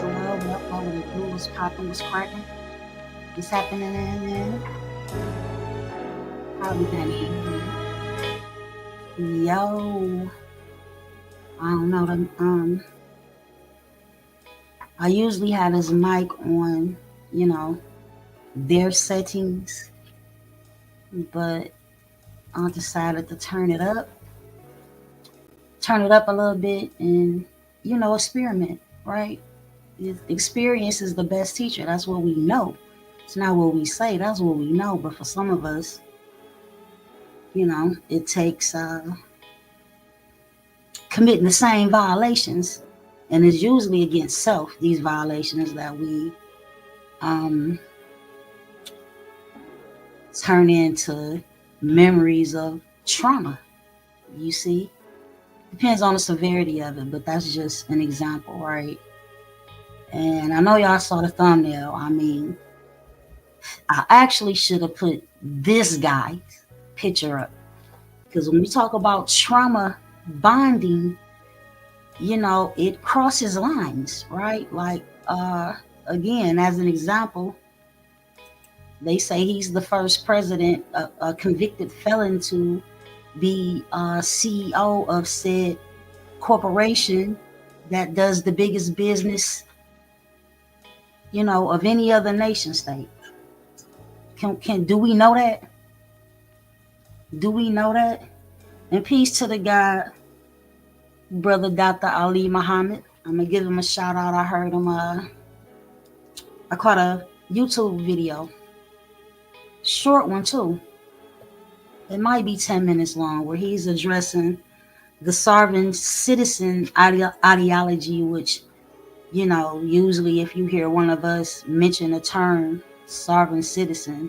What would it do? Was popping, was cracking? What's happening in there? How we been? Yo, I don't know. I usually have this mic on, you know, their settings, but I decided to turn it up a little bit, and experiment. Right? Experience is the best teacher. That's what we know. It's not what we say. That's what we know. But for some of us, it takes committing the same violations, and it's usually against self. These violations that we um, turn into memories of trauma. You see, depends on the severity of it, but that's just an example, right? And I know y'all saw the thumbnail. I mean, I actually should have put this guy's picture up, because when we talk about trauma bonding, it crosses lines, right? Like, again, as an example, they say he's the first president, a convicted felon, to be CEO of said corporation that does the biggest business, of any other nation state. Can do we know that? Do we know that? And peace to the guy, brother Dr. Ali Muhammad. I'm gonna give him a shout out. I heard him. I caught a YouTube video, short one too. It might be 10 minutes long, where he's addressing the sovereign citizen ideology, which, usually if you hear one of us mention the term sovereign citizen,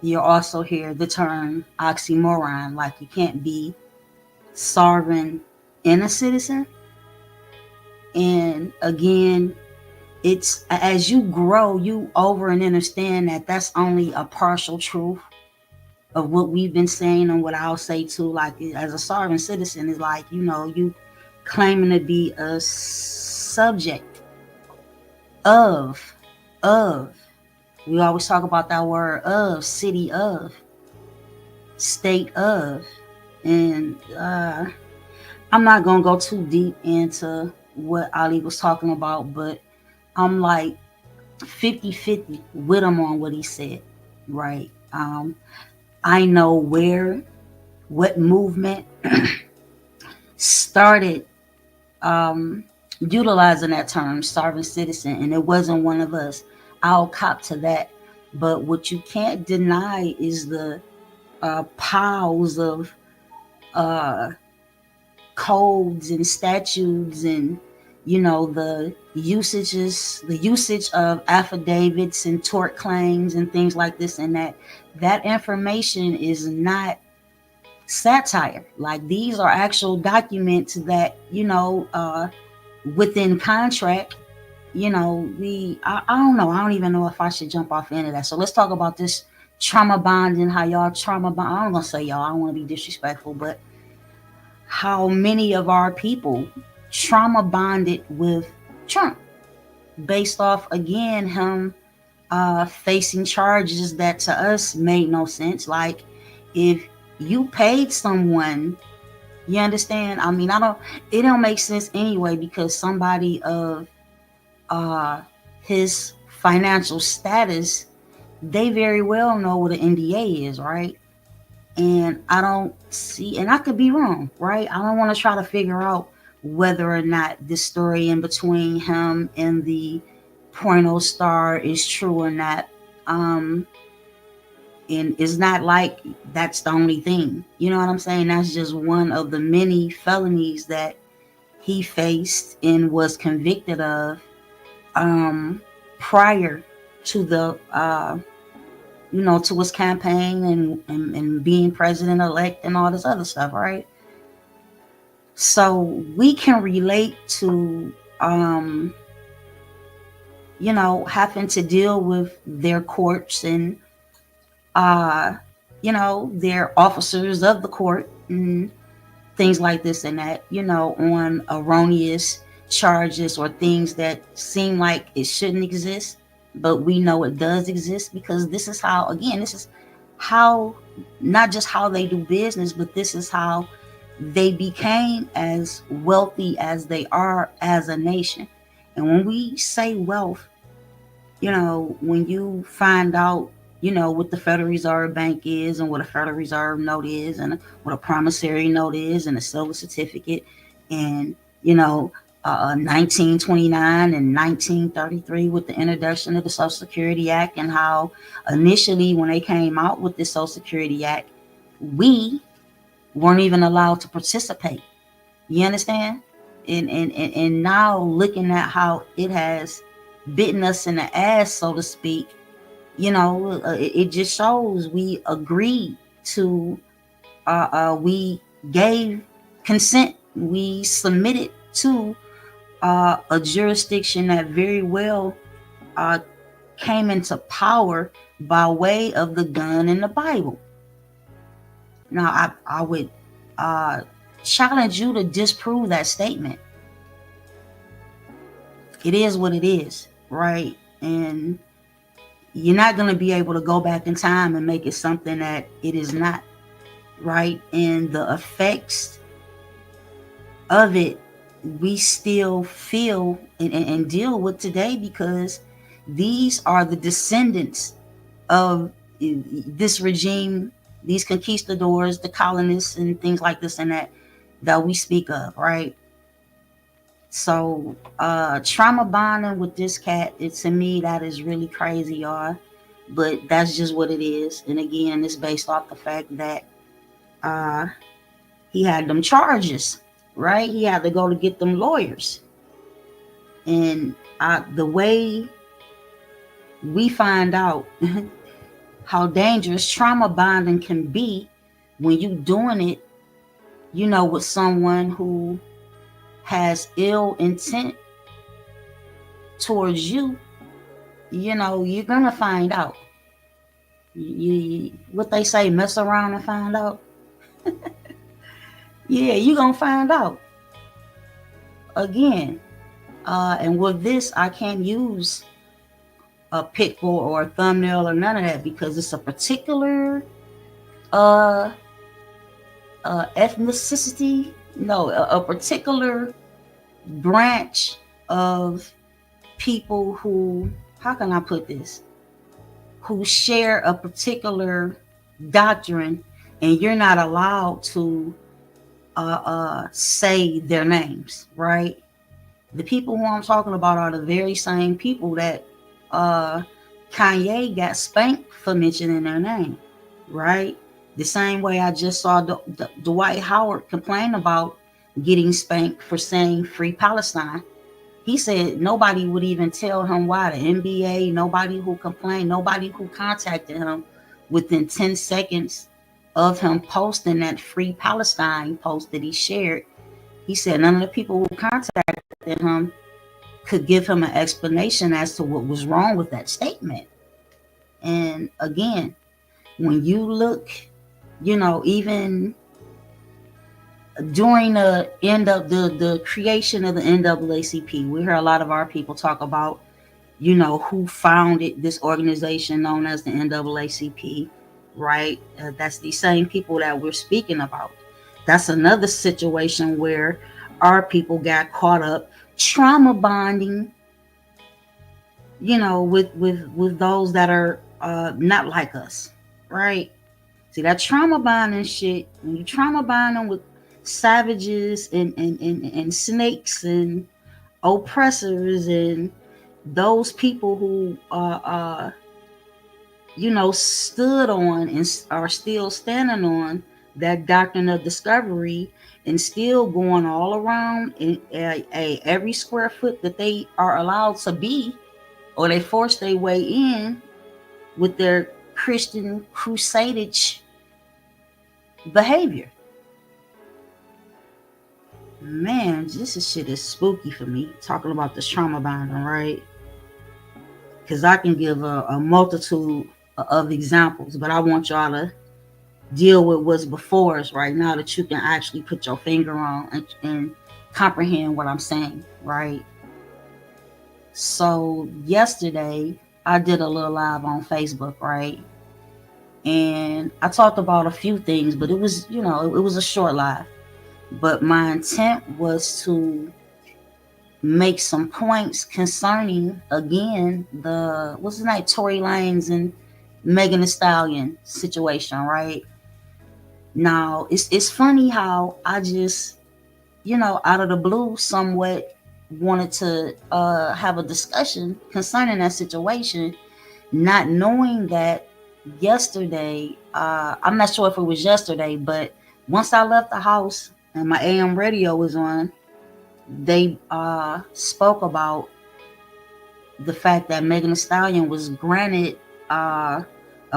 you'll also hear the term oxymoron. Like, you can't be sovereign and a citizen. And again, it's as you grow, you over and understand that that's only a partial truth of what we've been saying, and what I'll say too. Like, as a sovereign citizen, is like, you claiming to be a subject of. We always talk about that word of, city of, state of. And I'm not gonna go too deep into what Ali was talking about, but I'm like 50-50 with him on what he said, right? I know what movement started utilizing that term, sovereign citizen, and it wasn't one of us. I'll cop to that. But what you can't deny is the piles of codes and statutes, and the usage of affidavits and tort claims and things like this, and that information is not satire. Like, these are actual documents that within contract. I don't know. I don't even know if I should jump off into that. So let's talk about this trauma bonding. How y'all trauma bond? I'm gonna say y'all. I don't want to be disrespectful, but how many of our people trauma bonded with Trump, based off, again, him facing charges that to us made no sense. Like, if you paid someone, you understand? I mean, it don't make sense anyway, because somebody of his financial status, they very well know what an NDA is, right? And I don't see, and I could be wrong, right? I don't want to try to figure out whether or not this story in between him and the porno star is true or not. And it's not like that's the only thing. You know what I'm saying? That's just one of the many felonies that he faced and was convicted of prior to the to his campaign and being president-elect and all this other stuff, right? So we can relate to having to deal with their courts and their officers of the court and things like this and that, on erroneous charges or things that seem like it shouldn't exist, but we know it does exist, because this is how, again, this is how, not just how they do business, but this is how they became as wealthy as they are as a nation. And when we say wealth, when you find out, what the Federal Reserve Bank is, and what a Federal Reserve note is, and what a promissory note is, and a silver certificate, and, 1929 and 1933 with the introduction of the Social Security Act, and how initially when they came out with the Social Security Act, we weren't even allowed to participate. You understand? And now looking at how it has bitten us in the ass, so to speak, it just shows we agreed to, we gave consent, we submitted to a jurisdiction that very well came into power by way of the gun in the Bible. Now, I would challenge you to disprove that statement. It is what it is, right? And you're not going to be able to go back in time and make it something that it is not, right? And the effects of it, we still feel and deal with today, because these are the descendants of this regime, these conquistadors, the colonists, and things like this and that we speak of, right? So trauma bonding with this cat, to me, that is really crazy, y'all. But that's just what it is. And again, it's based off the fact that he had them charges, right? He had to go to get them lawyers. And the way we find out how dangerous trauma bonding can be when you doing it, with someone who has ill intent towards you, you're gonna find out. What they say, mess around and find out. Yeah, you're gonna find out. Again, and with this, I can't use a picture or a thumbnail or none of that, because it's a particular ethnicity, a particular branch of people who, how can I put this, who share a particular doctrine, and you're not allowed to say their names, right? The people who I'm talking about are the very same people that Kanye got spanked for mentioning their name, right? The same way I just saw Dwight Howard complain about getting spanked for saying Free Palestine. He said nobody would even tell him why. The NBA, nobody who complained, nobody who contacted him within 10 seconds of him posting that Free Palestine post that he shared. He said none of the people who contacted him could give him an explanation as to what was wrong with that statement. And again, when you look, even during the end of the creation of the NAACP, we hear a lot of our people talk about, who founded this organization known as the NAACP, right? That's the same people that we're speaking about. That's another situation where our people got caught up trauma bonding, with those that are not like us, right? See, that trauma bonding shit, when you trauma bonding with savages and snakes and oppressors and those people who stood on and are still standing on that doctrine of discovery, and still going all around in every square foot that they are allowed to be, or they force their way in with their Christian crusadage behavior. Man, this shit is spooky for me, talking about this trauma bonding, right? Because I can give a multitude of examples, but I want y'all to deal with what's before us right now, that you can actually put your finger on and comprehend what I'm saying, right? So yesterday I did a little live on Facebook, right? And I talked about a few things, but it was, it was a short live. But my intent was to make some points concerning, again, the, what's the name, Tory Lanez and Megan Thee Stallion situation, right? Now, it's funny how I just, out of the blue, somewhat wanted to have a discussion concerning that situation, not knowing that yesterday, I'm not sure if it was yesterday, but once I left the house and my AM radio was on, they spoke about the fact that Megan Thee Stallion was granted a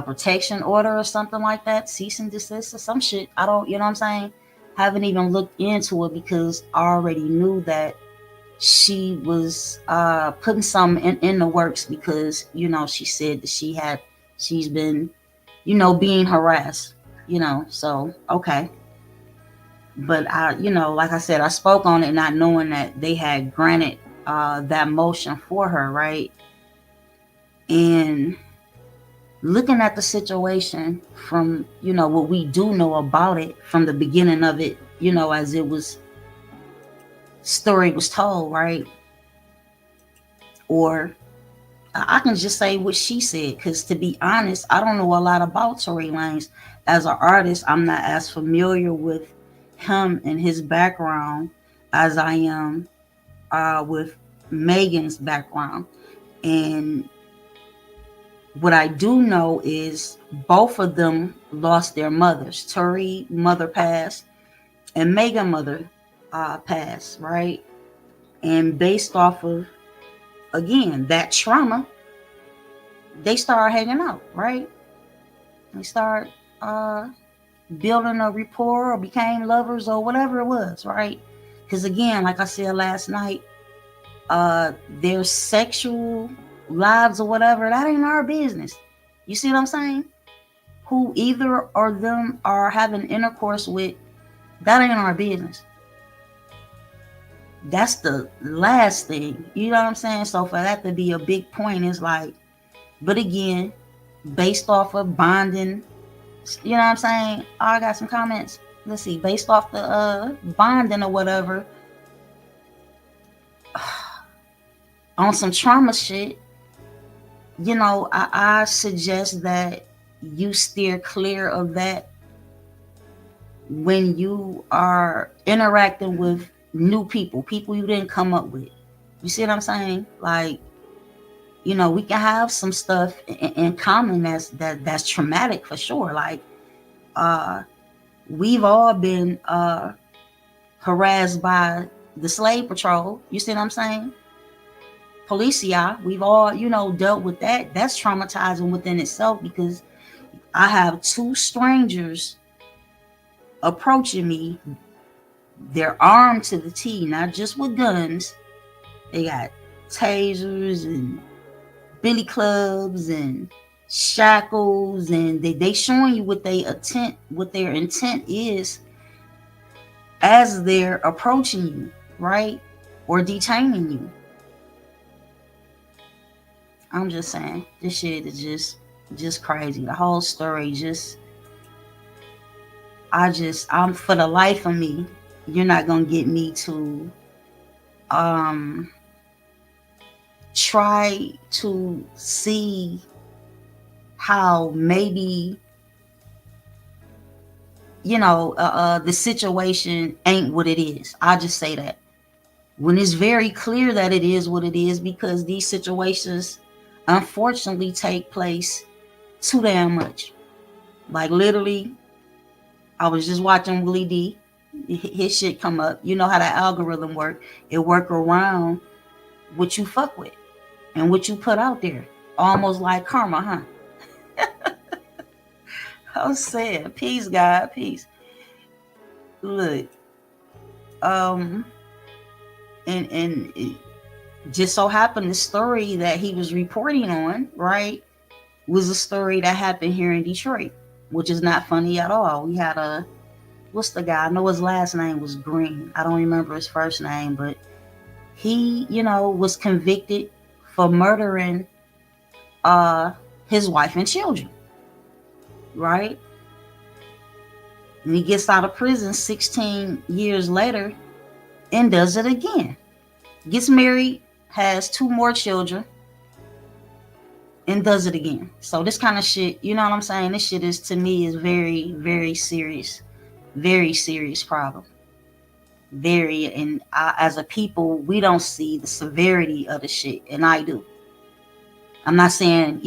protection order or something like that, cease and desist or some shit. I don't, you know what I'm saying? Haven't even looked into it because I already knew that she was putting something in the works because, she said that she's been, being harassed, so, okay. But I, like I said, I spoke on it not knowing that they had granted that motion for her, right? And looking at the situation from, what we do know about it from the beginning of it, as it was, story was told, right? Or I can just say what she said, because to be honest, I don't know a lot about Tory Lanez. As an artist, I'm not as familiar with him and his background as I am with Megan's background. And what I do know is both of them lost their mothers. Tory mother passed and Megan mother passed, right? And based off of, again, that trauma, they start hanging out, right? They start building a rapport or became lovers or whatever it was, right? Because again, like I said last night, their sexual lives or whatever, that ain't our business. You see what I'm saying? Who either or them are having intercourse with, that ain't our business. That's the last thing. You know what I'm saying? So for that to be a big point is like, but again, based off of bonding, you know what I'm saying? Oh, I got some comments. Let's see, based off the bonding or whatever, on some trauma shit, I suggest that you steer clear of that when you are interacting with new people you didn't come up with. You see what I'm saying? Like, we can have some stuff in common that's traumatic for sure. Like, we've all been harassed by the slave patrol. You see what I'm saying? Policia, we've all, dealt with that. That's traumatizing within itself, because I have two strangers approaching me. They're armed to the T, not just with guns. They got tasers and billy clubs and shackles, and they showing you what their intent is as they're approaching you, right? Or detaining you. I'm just saying, this shit is just crazy. The whole story I'm for the life of me, you're not gonna get me to try to see how maybe the situation ain't what it is. I'll just say that, when it's very clear that it is what it is, because these situations unfortunately take place too damn much. Like, literally, I was just watching Willie D. His shit come up. You know how that algorithm work. It work around what you fuck with and what you put out there. Almost like karma, huh? I'm saying, peace, God, peace. Look, and it just so happened the story that he was reporting on, right, was a story that happened here in Detroit, which is not funny at all. We had a what's the guy? I know his last name was Green. I don't remember his first name, but he, was convicted for murdering his wife and children, right? And he gets out of prison 16 years later and does it again. Gets married, has 2 more children, and does it again. So this kind of shit, you know what I'm saying? This shit is, to me, is very, very serious problem. Very, and as a people, we don't see the severity of the shit, and I do. I'm not saying,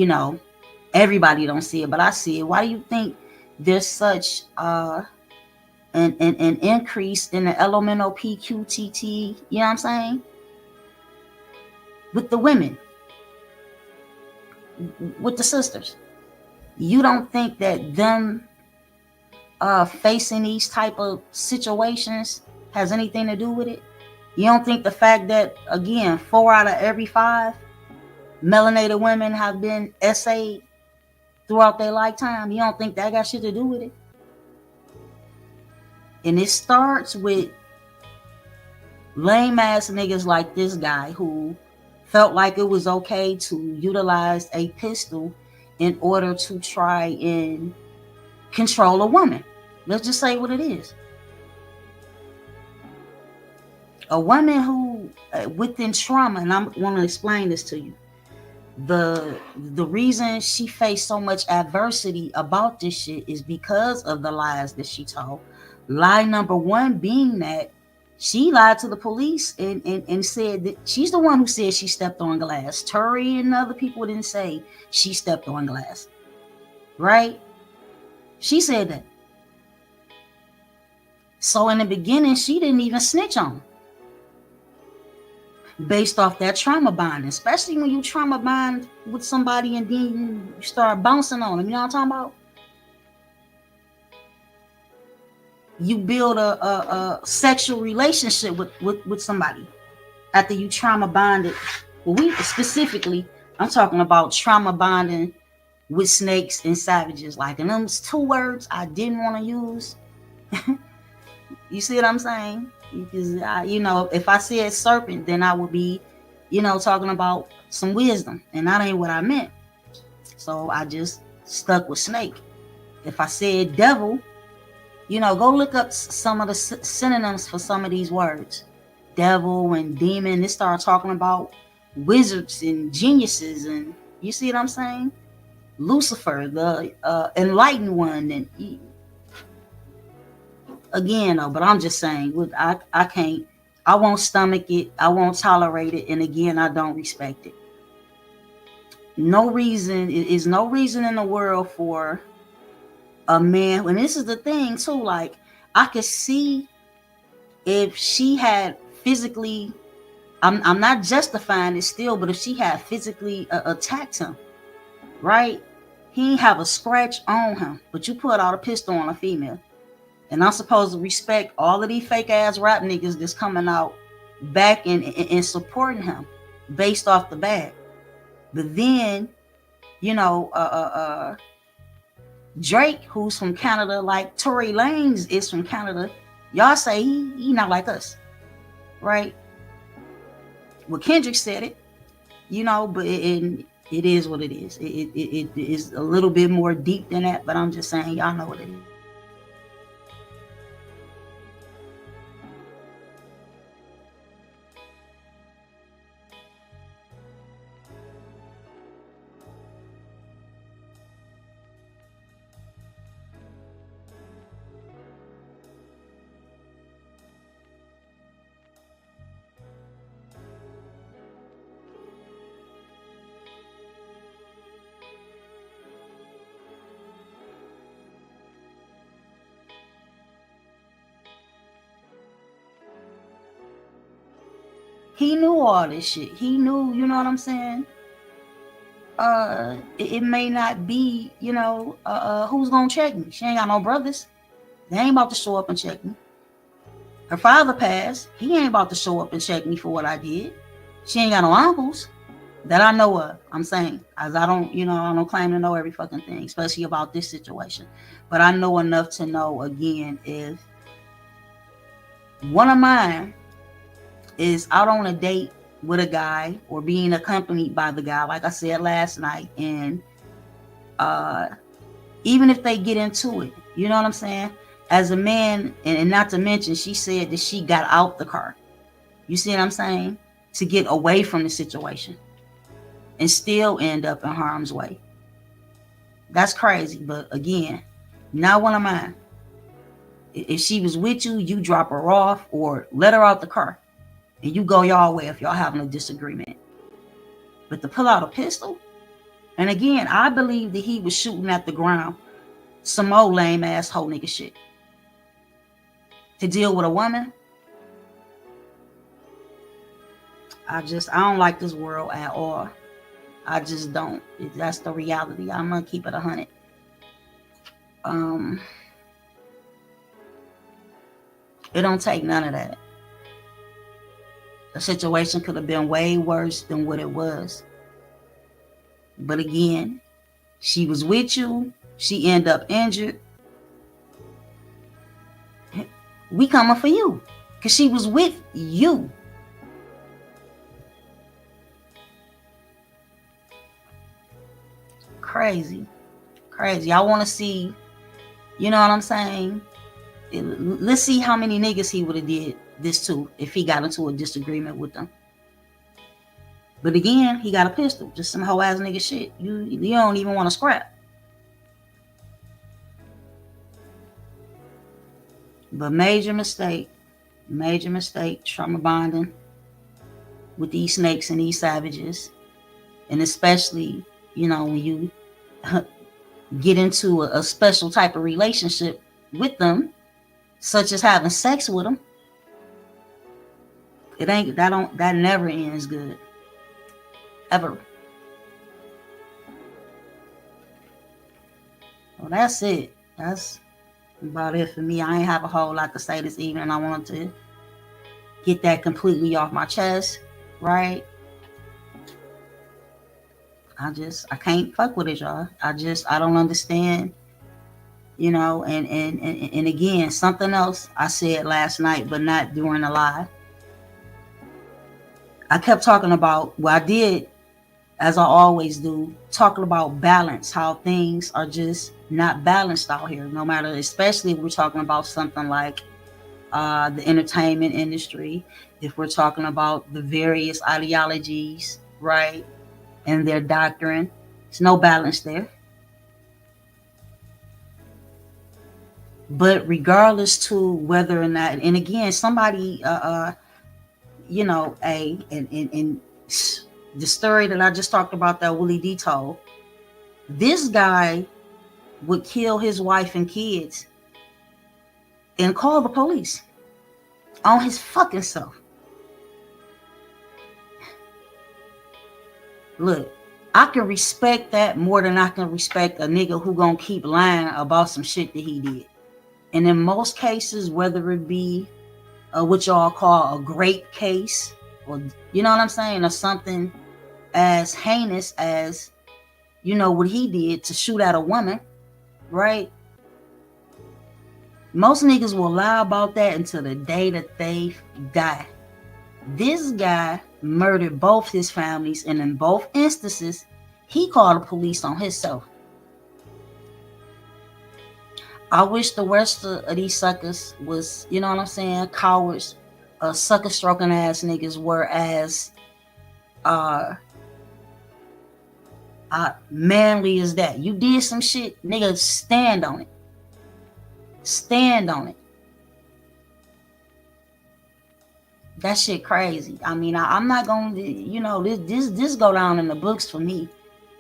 everybody don't see it, but I see it. Why do you think there's such an increase in the elemental PQTT, you know what I'm saying? With the women, with the sisters. You don't think that them facing these type of situations has anything to do with it? You don't think the fact that, again, 4 out of every 5 melanated women have been essayed throughout their lifetime, you don't think that got shit to do with it? And it starts with lame ass niggas like this guy who felt like it was okay to utilize a pistol in order to try and control a woman. Let's just say what it is. A woman who, within trauma, and I want to explain this to you. The reason she faced so much adversity about this shit is because of the lies that she told. Lie number 1 being that she lied to the police and said that she's the one who said she stepped on glass. Tory and other people didn't say she stepped on glass. Right? She said that. So in the beginning, she didn't even snitch on him. Based off that trauma bonding, especially when you trauma bond with somebody and then you start bouncing on them. You know what I'm talking about? You build a sexual relationship with somebody after you trauma bonded. Well, I'm talking about trauma bonding with snakes and savages. Like, and them's 2 words I didn't want to use. You see what I'm saying? Because if I said serpent, then I would be, talking about some wisdom, and that ain't what I meant. So I just stuck with snake. If I said devil, go look up some of the synonyms for some of these words. Devil and demon. They start talking about wizards and geniuses, and you see what I'm saying? Lucifer, the enlightened one, and again, though, but I'm just saying, I can't, I won't stomach it, I won't tolerate it, and again, I don't respect it. No reason in the world for a man, and this is the thing too, like, I could see if she had physically, I'm not justifying it still, but if she had physically attacked him, right? He ain't have a scratch on him, but you put out a pistol on a female. And I'm supposed to respect all of these fake ass rap niggas that's coming out back and supporting him based off the bat. But then, Drake, who's from Canada, like Tory Lanez is from Canada, y'all say he not like us, right? Well, Kendrick said it, but it is what it is. It is a little bit more deep than that, but I'm just saying, y'all know what it is. He knew all this shit. He knew, you know what I'm saying? It may not be, who's gonna check me? She ain't got no brothers. They ain't about to show up and check me. Her father passed. He ain't about to show up and check me for what I did. She ain't got no uncles that I know of. I'm saying, as I don't claim to know every fucking thing, especially about this situation. But I know enough to know, again, if One of mine is out on a date with a guy or being accompanied by the guy, like I said last night, and even if they get into it, you know what I'm saying? As a man, and not to mention, she said that she got out the car. You see what I'm saying? To get away from the situation and still end up in harm's way. That's crazy. But again, not one of mine. If she was with you, you drop her off or let her out the car and you go y'all way if y'all having a disagreement. But to pull out a pistol, and again, I believe that he was shooting at the ground, some old lame ass hoe nigga shit. To deal with a woman, I don't like this world at all. I just don't. That's the reality. I'm gonna keep it 100. It don't take none of that. The situation could have been way worse than what it was. But again, she was with you. She ended up injured. We coming for you because she was with you. Crazy. I want to see, you know what I'm saying? Let's see how many niggas he would have did this to if he got into a disagreement with them. But again, he got a pistol. Just some hoe ass nigga shit. You don't even want to scrap. But major mistake, trauma bonding with these snakes and these savages. And especially, you know, when you get into a special type of relationship with them, such as having sex with them, that never ends good. Ever. Well, that's it. That's about it for me. I ain't have a whole lot to say this evening. I wanted to get that completely off my chest, right? I can't fuck with it, y'all. I don't understand, you know, and again, something else I said last night, but not during the live. I kept talking about, well, I did, as I always do, talking about balance, how things are just not balanced out here, no matter, especially if we're talking about something like the entertainment industry, if we're talking about the various ideologies, right, and their doctrine. There's no balance there. But regardless to whether or not, and again, somebody, you know, and the story that I just talked about that Willie D told, this guy would kill his wife and kids and call the police on his fucking self. Look, I can respect that more than I can respect a nigga who gonna keep lying about some shit that he did. And in most cases, whether it be what y'all call a great case, or you know what I'm saying, or something as heinous as, you know, what he did to shoot at a woman, right? Most niggas will lie about that until the day that they die. This guy murdered both his families, and in both instances, he called the police on himself. I wish the rest of these suckers was, you know what I'm saying, cowards, sucker stroking ass niggas were as manly as that. You did some shit, nigga, stand on it. Stand on it. That shit crazy. I mean, I'm not going to, you know, this go down in the books for me,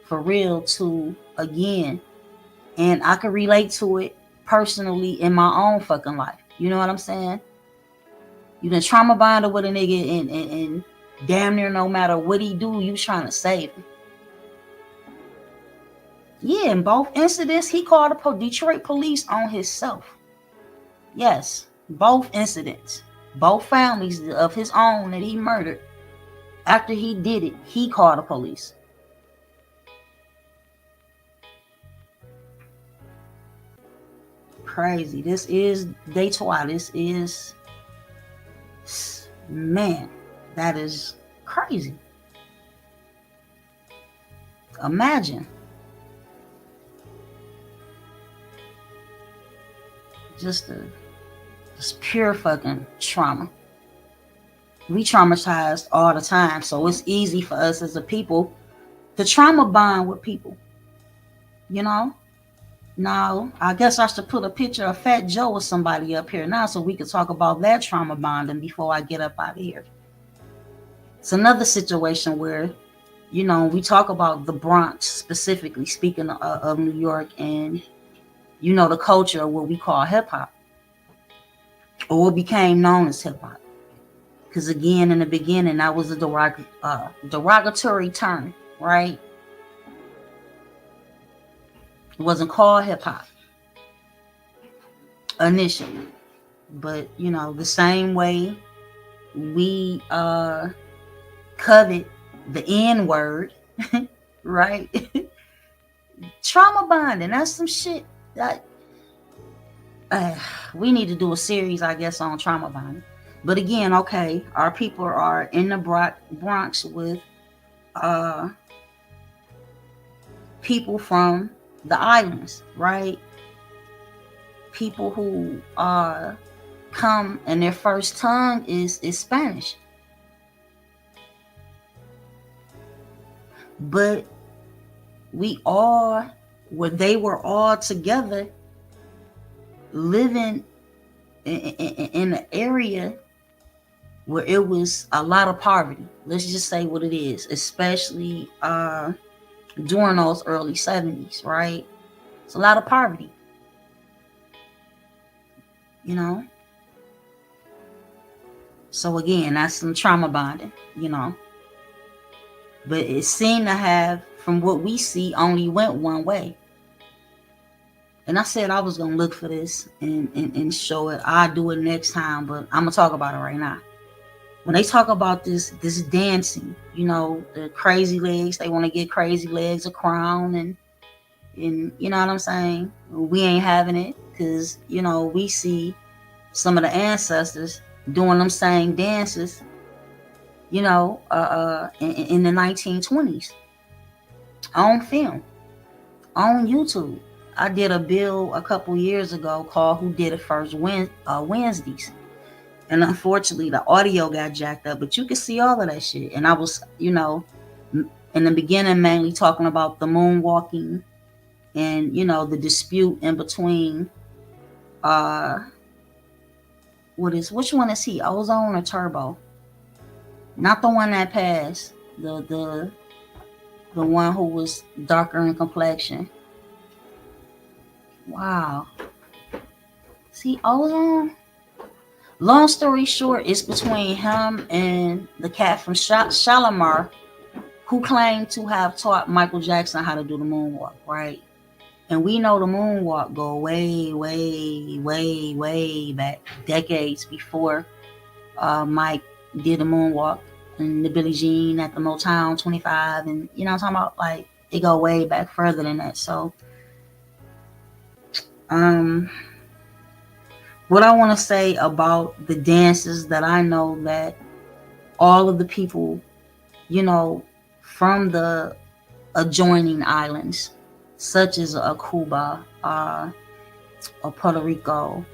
for real, to, again, and I can relate to it personally in my own fucking life. You know what I'm saying? You been trauma bonded with a nigga and damn near no matter what he do, you trying to save him. Yeah, in both incidents, he called the Detroit police on himself. Yes, both incidents. Both families of his own that he murdered. After he did it, he called the police. Crazy. This is Dey-Twah. This is Man, that is crazy. Imagine. Just pure fucking trauma. We traumatized all the time, so it's easy for us as a people to trauma bond with people. You know? Now, I guess I should put a picture of Fat Joe or somebody up here now so we could talk about that trauma bonding before I get up out of here. It's another situation where, you know, we talk about the Bronx, specifically speaking of New York, and, you know, the culture of what we call hip-hop, or what became known as hip-hop. Because, again, in the beginning, that was a derogatory term, right? It wasn't called hip-hop initially. But, you know, the same way we covet the N-word, right? Trauma bonding, that's some shit that we need to do a series, I guess, on trauma bonding. But again, okay, our people are in the Bronx with people from the islands, right? People who come and their first tongue is Spanish. But they were all together living in an area where it was a lot of poverty. Let's just say what it is, especially during those early 70s, right? It's a lot of poverty, you know? So again, that's some trauma bonding, you know? But it seemed to have, from what we see, only went one way. And I said I was going to look for this and show it. I'll do it next time, but I'm going to talk about it right now. When they talk about this dancing, you know, the crazy legs, they want to get crazy legs a crown, and you know what I'm saying? We ain't having it because, you know, we see some of the ancestors doing them same dances, you know, in the 1920s on film, on YouTube. I did a bill a couple years ago called Who Did It First Wednesdays. And unfortunately, the audio got jacked up, but you could see all of that shit. And I was, you know, in the beginning, mainly talking about the moonwalking and, you know, the dispute in between, which one is he? Ozone or Turbo? Not the one that passed. The one who was darker in complexion. Wow. See, Ozone? Long story short, it's between him and the cat from Shalimar, who claimed to have taught Michael Jackson how to do the moonwalk, right? And we know the moonwalk go way, way, way, way back, decades before Mike did the moonwalk and the Billie Jean at the Motown 25, and you know what I'm talking about? Like, it go way back further than that. So, what I want to say about the dances that I know that all of the people, you know, from the adjoining islands, such as Cuba, or Puerto Rico,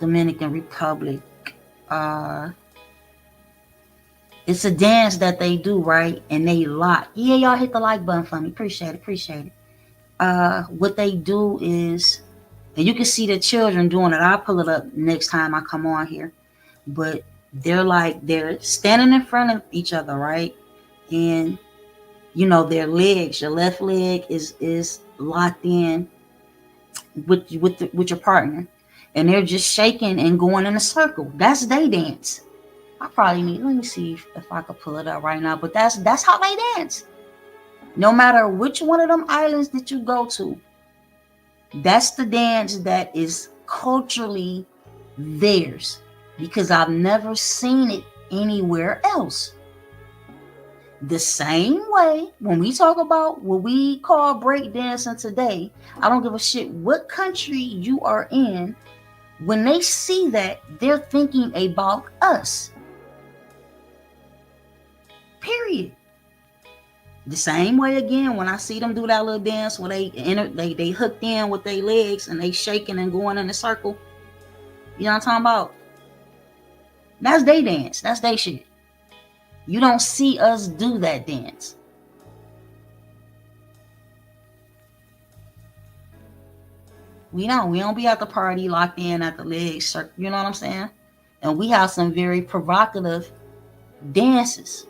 Dominican Republic, it's a dance that they do, right? And they lock. Yeah, y'all hit the like button for me. Appreciate it. What they do is, and you can see the children doing it. I'll pull it up next time I come on here. But they're standing in front of each other, right? And, you know, their legs, your left leg is locked in with your partner. And they're just shaking and going in a circle. That's they dance. I probably let me see if I could pull it up right now. But that's how they dance. No matter which one of them islands that you go to, that's the dance that is culturally theirs, because I've never seen it anywhere else. The same way, when we talk about what we call breakdancing today, I don't give a shit what country you are in. When they see that, they're thinking about us. Period. The same way again when I see them do that little dance where they hooked in with their legs and they shaking and going in a circle. You know what I'm talking about? That's they dance. That's they shit. You don't see us do that dance. We don't be at the party locked in at the legs circle. You know what I'm saying? And we have some very provocative dances.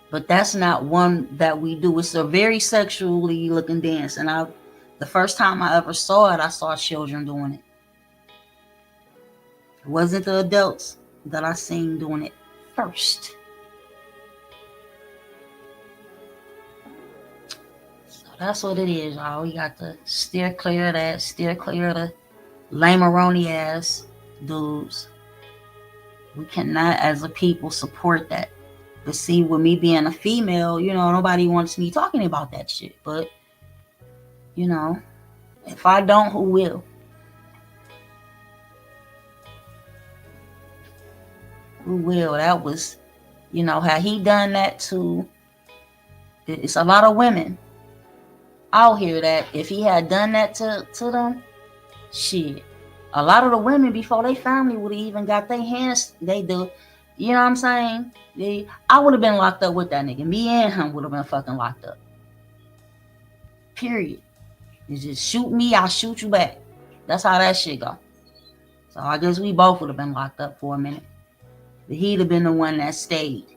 But that's not one that we do. It's a very sexually looking dance. And the first time I ever saw it, I saw children doing it. It wasn't the adults that I seen doing it first. So that's what it is, y'all. We got to steer clear of that. Steer clear of the lameroni ass dudes. We cannot, as a people, support that. But see, with me being a female, nobody wants me talking about that shit. But, if I don't, who will? Who will? That was, had he done that to, it's a lot of women out here that if he had done that to them, shit. A lot of the women before they family would have even got their hands, they do. You know what I'm saying? I would have been locked up with that nigga. Me and him would have been fucking locked up. Period. You just shoot me, I'll shoot you back. That's how that shit go. So I guess we both would have been locked up for a minute. But he'd have been the one that stayed.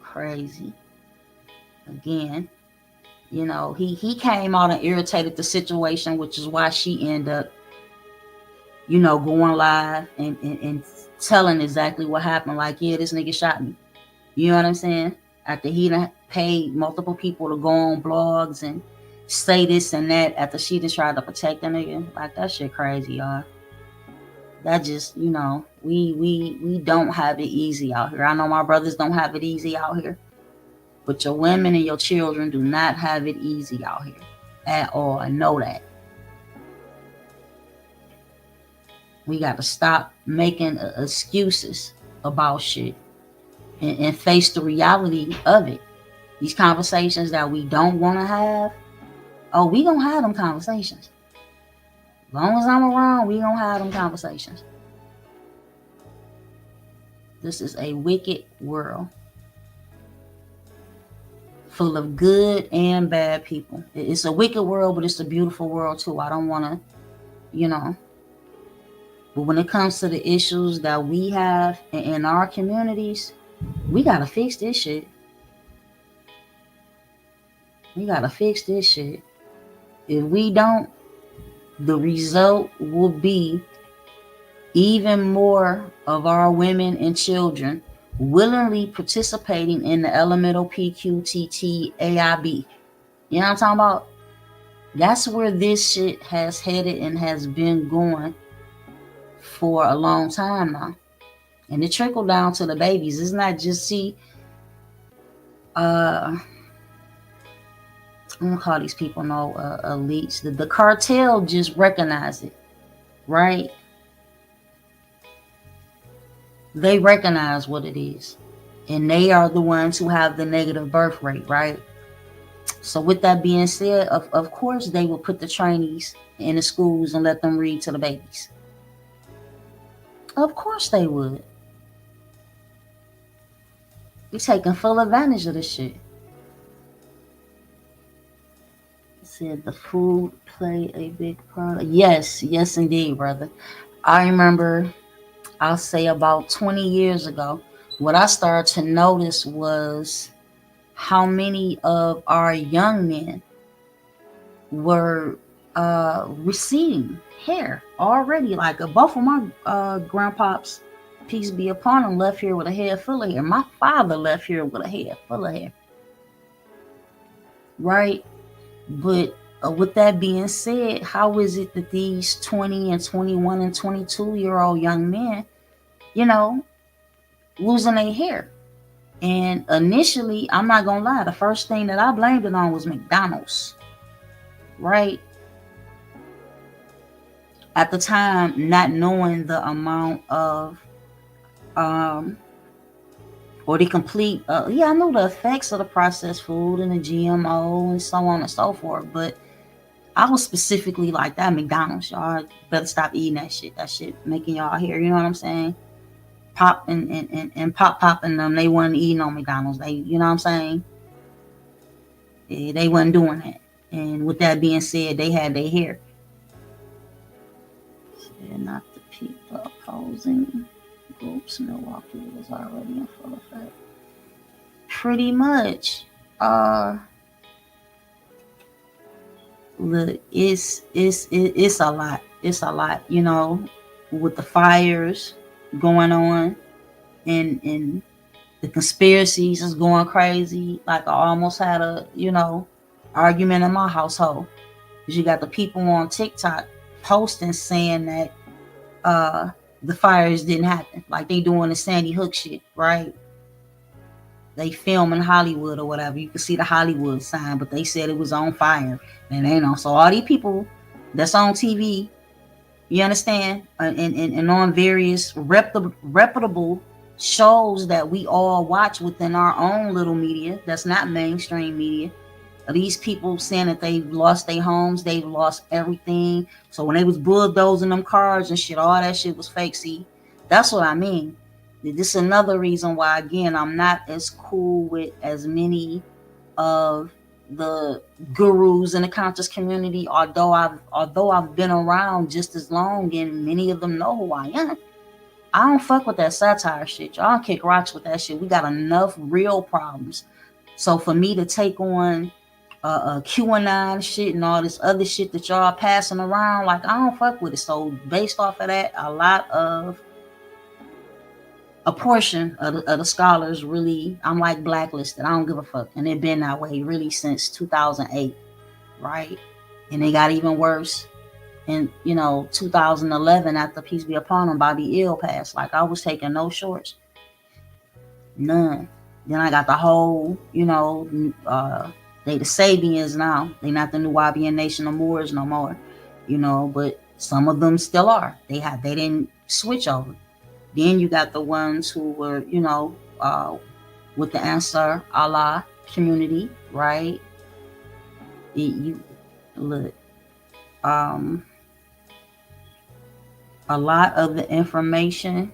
Crazy. Again. He came out and irritated the situation, which is why she ended up, going live and telling exactly what happened. Like, yeah, this nigga shot me. You know what I'm saying? After he done paid multiple people to go on blogs and say this and that, after she just tried to protect the nigga. Like, that shit crazy, y'all. That just, we don't have it easy out here. I know my brothers don't have it easy out here. But your women and your children do not have it easy out here at all. I know that. We got to stop making excuses about shit and face the reality of it. These conversations that we don't want to have, we gonna have them conversations. As long as I'm around, we gonna have them conversations. This is a wicked world. Full of good and bad people. It's a wicked world, but it's a beautiful world too. I don't want to, But when it comes to the issues that we have in our communities, we got to fix this shit. We got to fix this shit. If we don't, the result will be even more of our women and children willingly participating in the elemental PQTT AIB. You know what I'm talking about? That's where this shit has headed and has been going for a long time now. And it trickled down to the babies. It's not just, I'm gonna call these people elites. The cartel just recognize it, right? They recognize what it is. And they are the ones who have the negative birth rate, right? So with that being said, of course they will put the trainees in the schools and let them read to the babies. Of course they would. They're taking full advantage of this shit. It said the food play a big part. Yes indeed, brother. I remember, I'll say about 20 years ago, what I started to notice was how many of our young men were receding hair already. Like both of my grandpops, peace be upon him, left here with a head full of hair. My father left here with a head full of hair. Right? But with that being said, how is it that these 20 and 21 and 22-year-old young men, losing their hair And initially, I'm not gonna lie, the first thing that I blamed it on was McDonald's, right? At the time, not knowing the amount of or the complete yeah, I know the effects of the processed food and the GMO and so on and so forth, but I was specifically like, that McDonald's, y'all better stop eating that shit. That shit making y'all hair, you know what I'm saying? Pop and popping them, they wasn't eating on McDonald's. They, you know what I'm saying? Yeah, they wasn't doing that. And with that being said, they had their hair. They're not the people opposing groups. Milwaukee was already in full effect. Pretty much. Look, it's a lot. It's a lot, you know, with the fires going on and the conspiracies is going crazy. Like, I almost had a, you know, argument in my household. Because you got the people on TikTok posting saying that the fires didn't happen. Like they doing the Sandy Hook shit, right? They film in Hollywood or whatever. You can see the Hollywood sign, but they said it was on fire. And they know. So all these people that's on TV, you understand? And on various reputable shows that we all watch within our own little media that's not mainstream media. These people saying that they've lost their homes, they've lost everything. So when they was bulldozing them cars and shit, all that shit was fake. See, that's what I mean. This is another reason why, again, I'm not as cool with as many of the gurus in the conscious community, although I've been around just as long and many of them know who I am. I don't fuck with that satire shit. Y'all kick rocks with that shit. We got enough real problems. So for me to take on QAnon shit and all this other shit that y'all passing around, like, I don't fuck with it. So based off of that, a portion of the scholars really, I'm like blacklisted. I don't give a fuck. And it been that way really since 2008, right? And they got even worse in, 2011 after Peace Be Upon Him, Bobby Ill passed. Like, I was taking no shorts. None. Then I got the whole, they the Sabians now. They not the Nubian Nation of Moors no more, but some of them still are. They didn't switch over. Then you got the ones who were, with the Ansar Allah community, right? Look, a lot of the information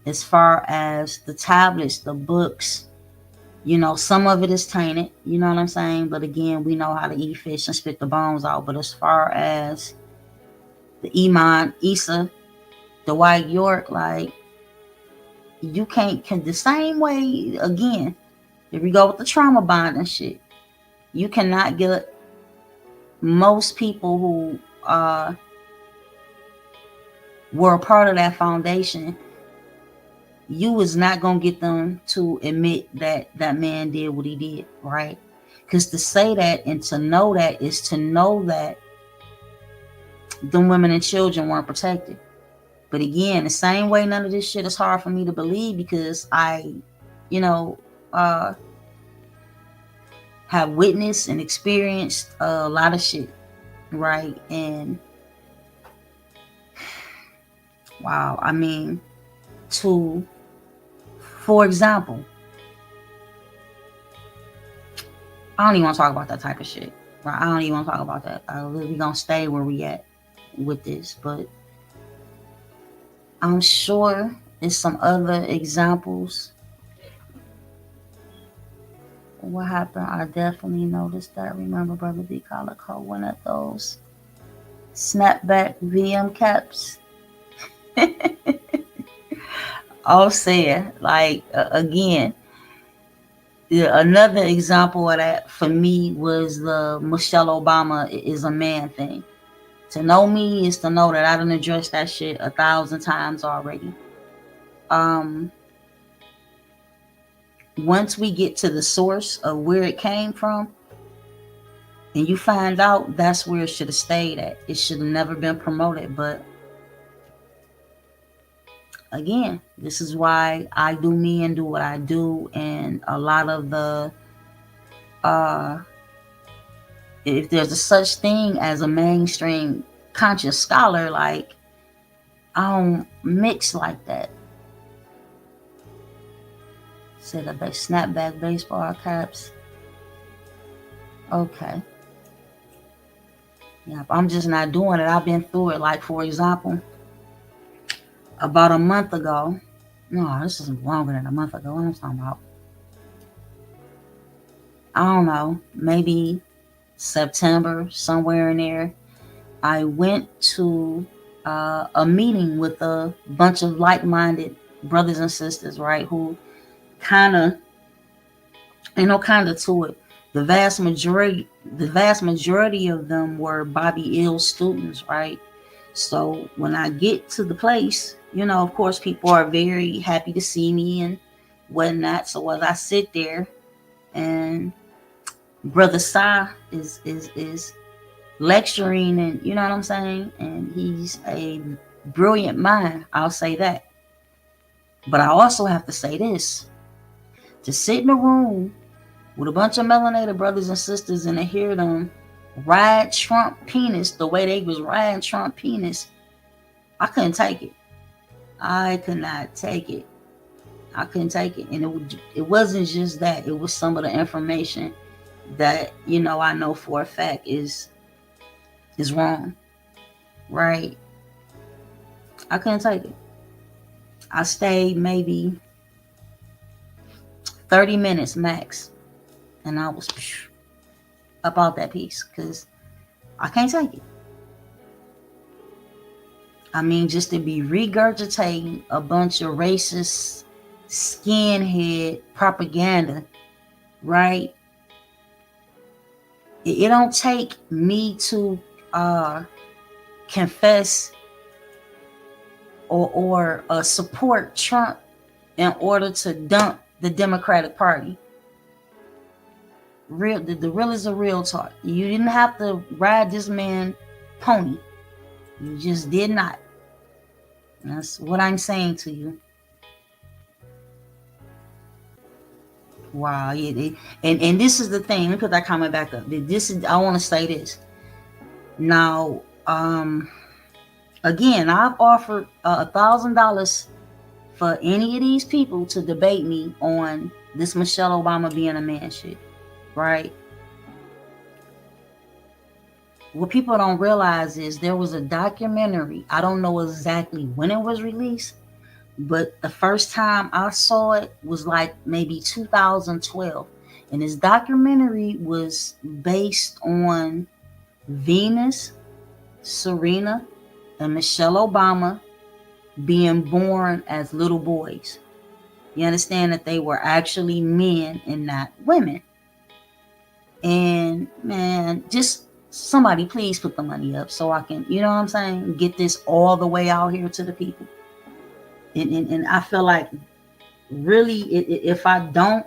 as far as the tablets, the books, some of it is tainted, you know what I'm saying? But again, we know how to eat fish and spit the bones out. But as far as the Iman, Isa, the White York, like, you can't the same way, again, if we go with the trauma bond and shit, you cannot get most people who were a part of that foundation. You was not going to get them to admit that that man did what he did, right? Because to say that and to know that is to know that them women and children weren't protected. But again, the same way, none of this shit is hard for me to believe because I, have witnessed and experienced a lot of shit, right? And wow, I mean, for example, I don't even want to talk about that type of shit, right? I don't even want to talk about that. We're going to stay where we at with this, but I'm sure there's some other examples. What happened? I definitely noticed that. Remember, Brother B. Calico, one of those snapback VM caps. All said, like, again, another example of that for me was the Michelle Obama is a man thing. To know me is to know that I done addressed that shit 1,000 times already. Once we get to the source of where it came from, and you find out that's where it should have stayed at. It should have never been promoted, but again, this is why I do me and do what I do. And a lot of the, uh, if there's a such thing as a mainstream conscious scholar, like, I don't mix like that. Said a snapback baseball caps. Okay. Yeah, I'm just not doing it. I've been through it. Like, for example, about a month ago. No, this is longer than a month ago. What I'm talking about? I don't know. Maybe September, somewhere in there. I went to a meeting with a bunch of like-minded brothers and sisters, right? Who kind of, kind of to it. The vast majority of them were Bobby Ill students, right? So when I get to the place, of course, people are very happy to see me and whatnot. So as I sit there, and Brother Sa is lecturing, and you know what I'm saying, and he's a brilliant mind. I'll say that. But I also have to say this: to sit in a room with a bunch of melanated brothers and sisters and to hear them ride Trump penis the way they was riding Trump penis, I couldn't take it. I could not take it. I couldn't take it. And it wasn't just that. It was some of the information that, I know for a fact is wrong. Right? I couldn't take it. I stayed maybe 30 minutes max. And I was about that piece because I can't take it. I mean, just to be regurgitating a bunch of racist skinhead propaganda, right? It don't take me to confess or support Trump in order to dump the Democratic Party. The real is a real talk. You didn't have to ride this man pony. You just did not. That's what I'm saying to you. Wow. Yeah, and this is the thing. Let me put that comment back up. I want to say this. Now, again, I've offered $1,000 for any of these people to debate me on this Michelle Obama being a man shit. Right? What people don't realize is there was a documentary. I don't know exactly when it was released, but the first time I saw it was like maybe 2012. And this documentary was based on Venus, Serena, and Michelle Obama being born as little boys. You understand that they were actually men and not women. And man, just somebody please put the money up so I can, you know what I'm saying, get this all the way out here to the people. And I feel like really, if I don't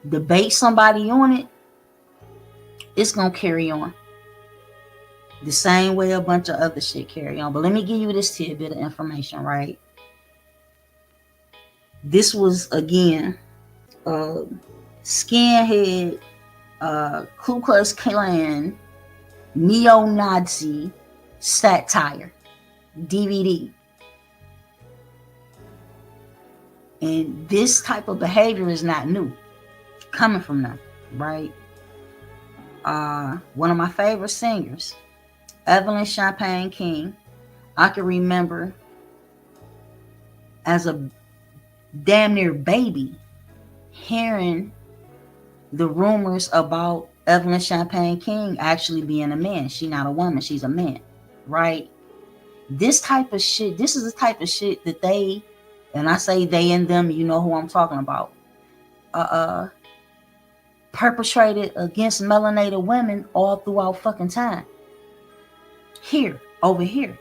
debate somebody on it, it's gonna carry on the same way a bunch of other shit carry on. But let me give you this tidbit of information, right? This was again skinhead, Ku Klux Klan, neo-Nazi satire DVD. And this type of behavior is not new coming from them, right? One of my favorite singers, Evelyn Champagne King, I can remember as a damn near baby hearing the rumors about Evelyn Champagne King actually being a man. She's not a woman, she's a man, right? This type of shit, this is the type of shit that they, and I say they and them, you know who I'm talking about, perpetrated against melanated women all throughout fucking time. Here, over here.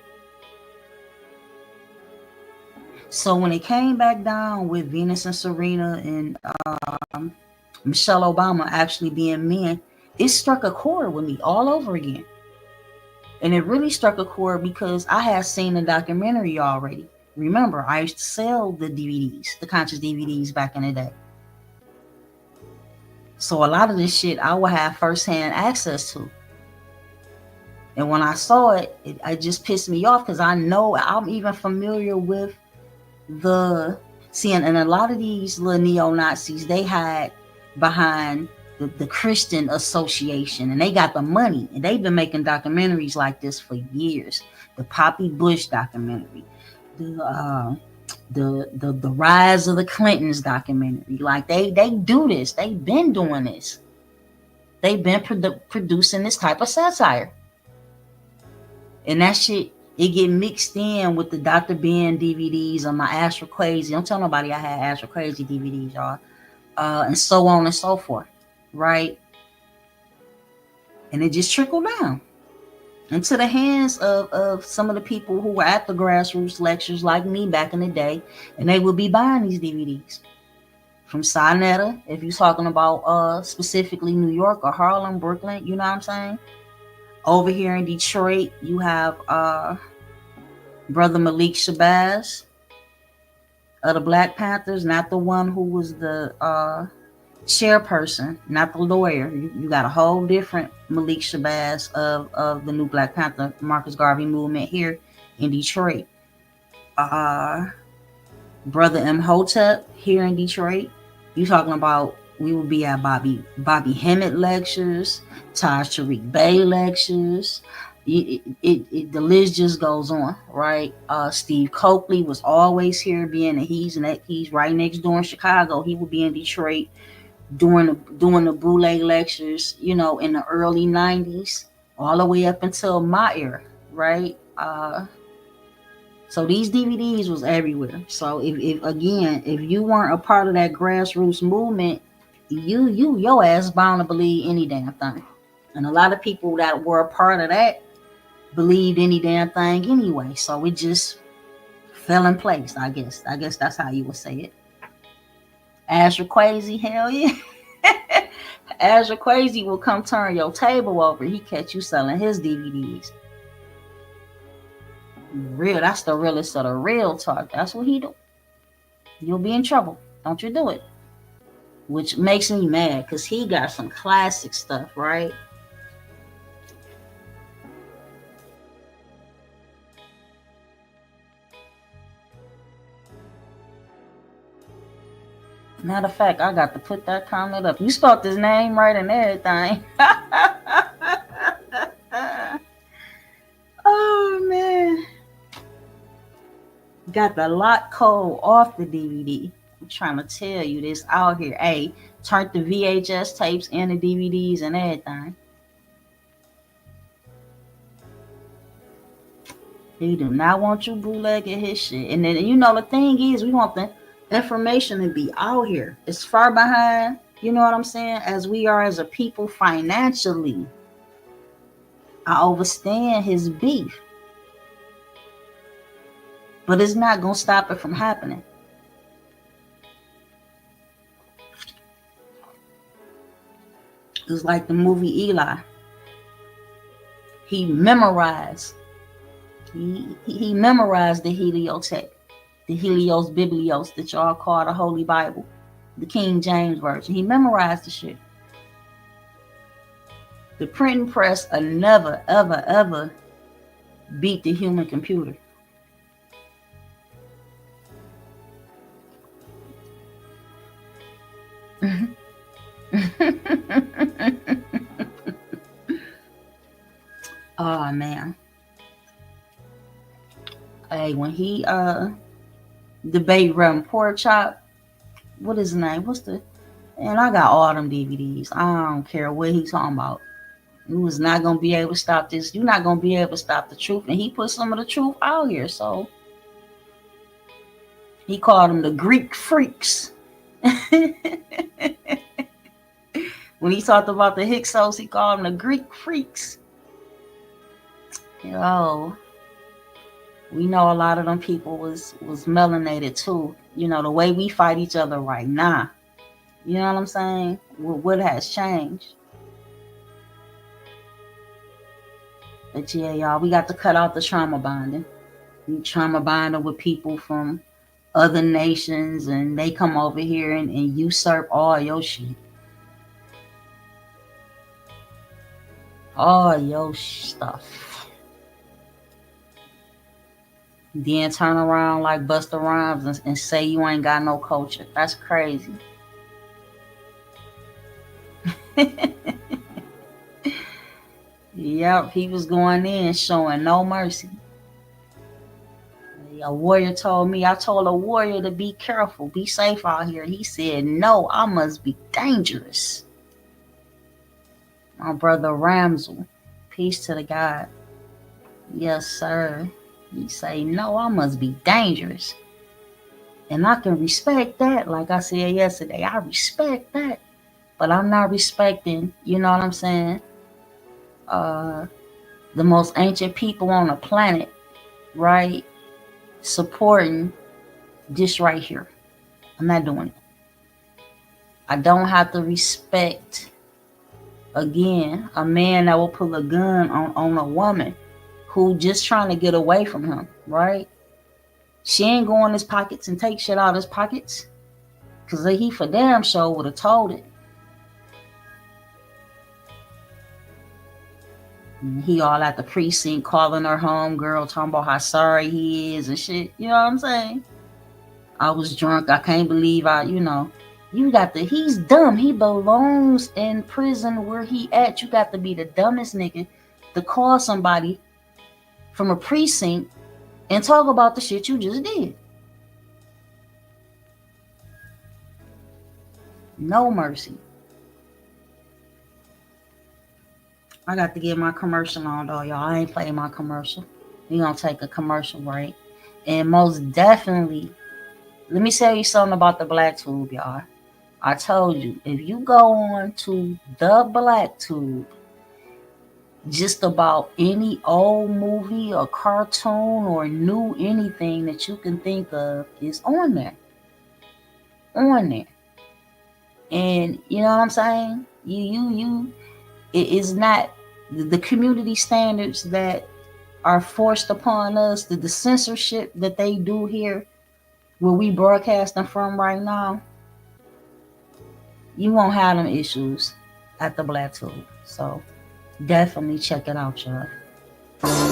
So when it came back down with Venus and Serena and Michelle Obama actually being men, it struck a chord with me all over again. And it really struck a chord because I had seen the documentary already. Remember, I used to sell the DVDs, the conscious DVDs back in the day. So a lot of this shit I would have firsthand access to. And when I saw it, it just pissed me off because I know I'm even familiar with the seeing, and a lot of these little neo-Nazis, they had behind the Christian Association, and they got the money, and they've been making documentaries like this for years. The Poppy Bush documentary, the Rise of the Clintons documentary. Like they do this. They've been doing this. They've been producing this type of satire. And that shit, it get mixed in with the Dr. Ben DVDs on my Astro Crazy. Don't tell nobody I had Astro Crazy DVDs, y'all. And so on and so forth, right? And it just trickled down into the hands of some of the people who were at the grassroots lectures like me back in the day. And they would be buying these DVDs. From Sinetta, if you're talking about specifically New York or Harlem, Brooklyn, you know what I'm saying? Over here in Detroit, you have Brother Malik Shabazz of the Black Panthers, not the one who was the chairperson, not the lawyer. You got a whole different Malik Shabazz of the new Black Panther Marcus Garvey movement here in Detroit. Brother Imhotep here in Detroit. You talking about, we will be at Bobby Hemmett lectures, Taj Tariq Bey lectures. The list just goes on, right? Steve Coakley was always here, being that he's right next door in Chicago. He would be in Detroit doing the Boule lectures, in the early 90s, all the way up until my era, right? So these DVDs was everywhere. So if you weren't a part of that grassroots movement, your ass bound to believe any damn thing. And a lot of people that were a part of that believed any damn thing anyway. So it just fell in place, I guess. I guess that's how you would say it. Asher Crazy, hell yeah. Asher Crazy will come turn your table over. He catch you selling his DVDs. Real, that's the realest of the real talk. That's what he do. You'll be in trouble. Don't you do it. Which makes me mad because he got some classic stuff, right? Matter of fact, I got to put that comment up. You spelled his name right and everything. Oh, man. Got the lock code off the DVD. I'm trying to tell you this out here. Hey, turned the VHS tapes and the DVDs and everything. He do not want you bootlegging his shit. And then, the thing is, we want the information to be out here. It's far behind, you know what I'm saying, as we are as a people financially. I understand his beef. But it's not going to stop it from happening. It's like the movie Eli. He memorized. He memorized the Heliotext, the Helios Biblios that y'all call the Holy Bible, the King James Version. He memorized the shit. The printing press will never, ever, ever beat the human computer. Oh man. Hey, when he debate Reverend Pork Chop, what is his name? And I got all them DVDs. I don't care what he's talking about. You was not gonna be able to stop this. You're not gonna be able to stop the truth. And he put some of the truth out here. So he called them the Greek freaks. When he talked about the Hyksos, he called them the Greek freaks. Yo, we know a lot of them people was melanated too. The way we fight each other right now. You know what I'm saying? What has changed? But yeah, y'all, we got to cut out the trauma bonding. You trauma bonding with people from other nations, and they come over here and usurp all your shit. All your stuff. Then turn around like Busta Rhymes and say you ain't got no culture. That's crazy. Yep, he was going in showing no mercy. A warrior told me, I told a warrior to be careful, be safe out here. He said, no, I must be dangerous. My brother Ramsel, peace to the God. Yes, sir. He say, no, I must be dangerous. And I can respect that. Like I said yesterday, I respect that. But I'm not respecting, you know what I'm saying, the most ancient people on the planet, right? Supporting this right here. I'm not doing it. I don't have to respect, again, a man that will pull a gun on a woman who just trying to get away from him, right? She ain't go in his pockets and take shit out of his pockets, because he for damn sure would have told it. And he all at the precinct calling her home girl, talking about how sorry he is and shit. You know what I'm saying? I was drunk. I can't believe he's dumb. He belongs in prison where he at. You got to be the dumbest nigga to call somebody from a precinct and talk about the shit you just did. No mercy. I got to get my commercial on though, y'all. I ain't playing my commercial. We gonna take a commercial break. And most definitely, let me tell you something about the Black Tube, y'all. I told you, if you go on to the Black Tube, just about any old movie or cartoon or new anything that you can think of is on there. On there. And you know what I'm saying? It is not the community standards that are forced upon us, the censorship that they do here where we broadcasting from right now. You won't have them issues at the Black Tube. So definitely check it out, y'all.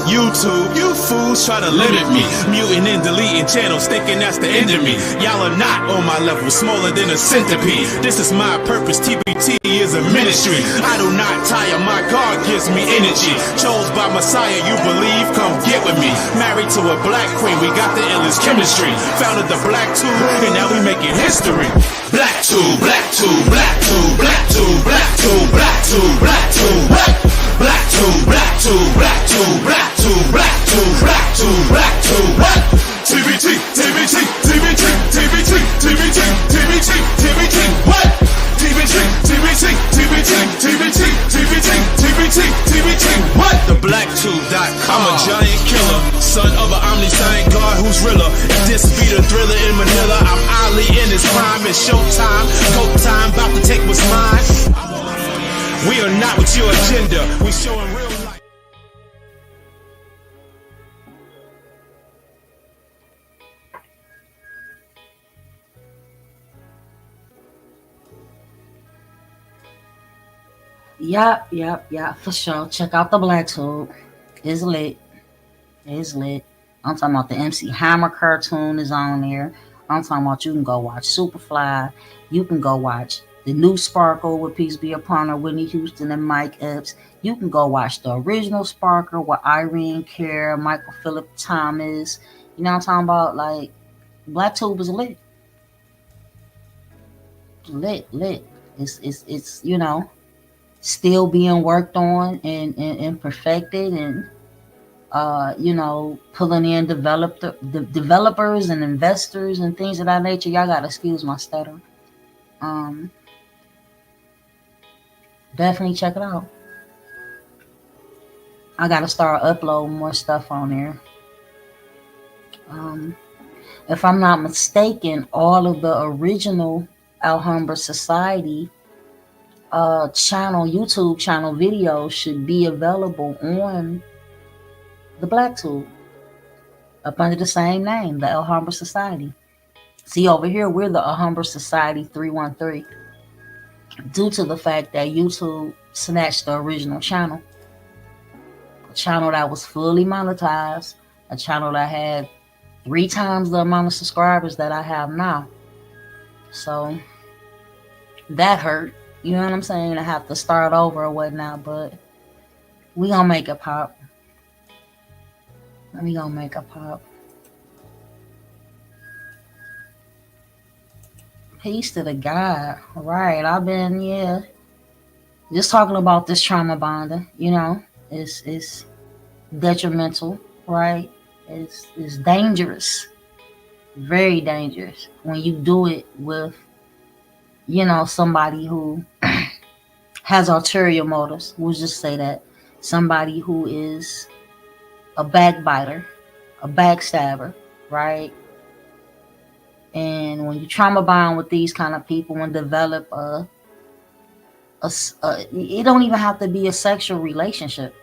YouTube, you fools try to limit me, muting and deleting channels thinking that's the end of me. Y'all are not on my level, smaller than a centipede. This is my purpose, TBT is a ministry. I do not tire, my God gives me energy. Chose by Messiah, you believe, come get with me. Married to a black queen, we got the illest chemistry. Founded the Black Tube, and now we making history. Black Tube, Black Tube, Black Tube, Black Tube, Black Tube, Black Tube, Black Tube, Black Tube. Black Tube, Black Tube, Black Tube, Black Tube, Black Tube, Black Tube, Black Tube, Black TBT, TBT, TBT, TBT, TBT, TBT, TBT, what? TBT, TBT, TBT, TBT, TBT, TBT, TBT, what? TheBlackTube.com. I'm a giant killer, son of an omniscient God who's realer. If this be the thriller in Manila, I'm Ali in his prime. It's showtime, go time, about to take what's mine. We are not with your agenda. We showing real life. Yeah, for sure. Check out the Black Tube. It's lit. It's lit. I'm talking about the MC Hammer cartoon is on there. I'm talking about you can go watch Superfly. You can go watch the new Sparkle with Peace Be Upon Her, Whitney Houston and Mike Epps. You can go watch the original Sparkle with Irene Cara, Michael Phillip Thomas. You know what I'm talking about? Like, Black Tube is lit. Lit. It's you know, still being worked on and perfected, and you know, pulling in developers and investors and things of that nature. Y'all gotta excuse my stutter. Definitely check it out. I gotta start uploading more stuff on there. If I'm not mistaken, all of the original Alhambra Society YouTube channel videos should be available on the Black Tube. up under the same name, the Alhambra Society. See, over here, we're the Alhambra Society 313 due to the fact that YouTube snatched the original channel. A channel that was fully monetized, a channel that had 3 times the amount of subscribers that I have now. So that hurt. You know what I'm saying? I have to start over or whatnot, but we gonna make it pop. We gonna make it pop. Peace to the God. Right. I've been, just talking about this trauma bonding, it's detrimental, right? It's dangerous. Very dangerous when you do it with, somebody who has ulterior motives. We'll just say that. Somebody who is a backbiter, a backstabber, right? And when you trauma bond with these kind of people and develop it don't even have to be a sexual relationship,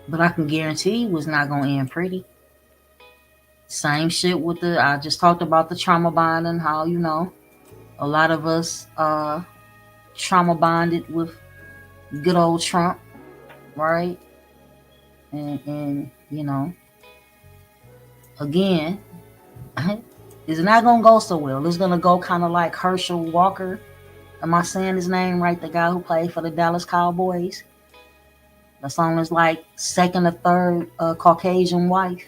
but I can guarantee you it's not going to end pretty. Same shit with I just talked about the trauma bonding, how, a lot of us trauma bonded with good old Trump, right? And again, it's not going to go so well. It's going to go kind of like Herschel Walker. Am I saying his name right? The guy who played for the Dallas Cowboys. That's on his like second or third Caucasian wife.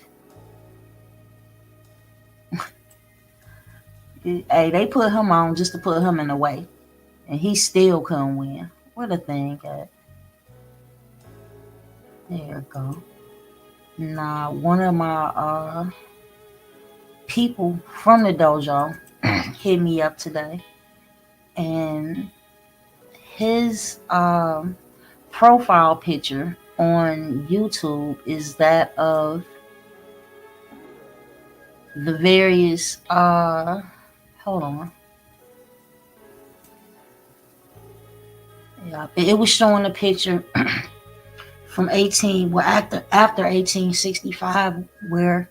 Hey, they put him on just to put him in the way. And he still couldn't win. What a thing at. There we go. Now, one of my people from the dojo hit me up today. And his profile picture on YouTube is that of the various hold on. Yeah, it was showing a picture from after 1865, where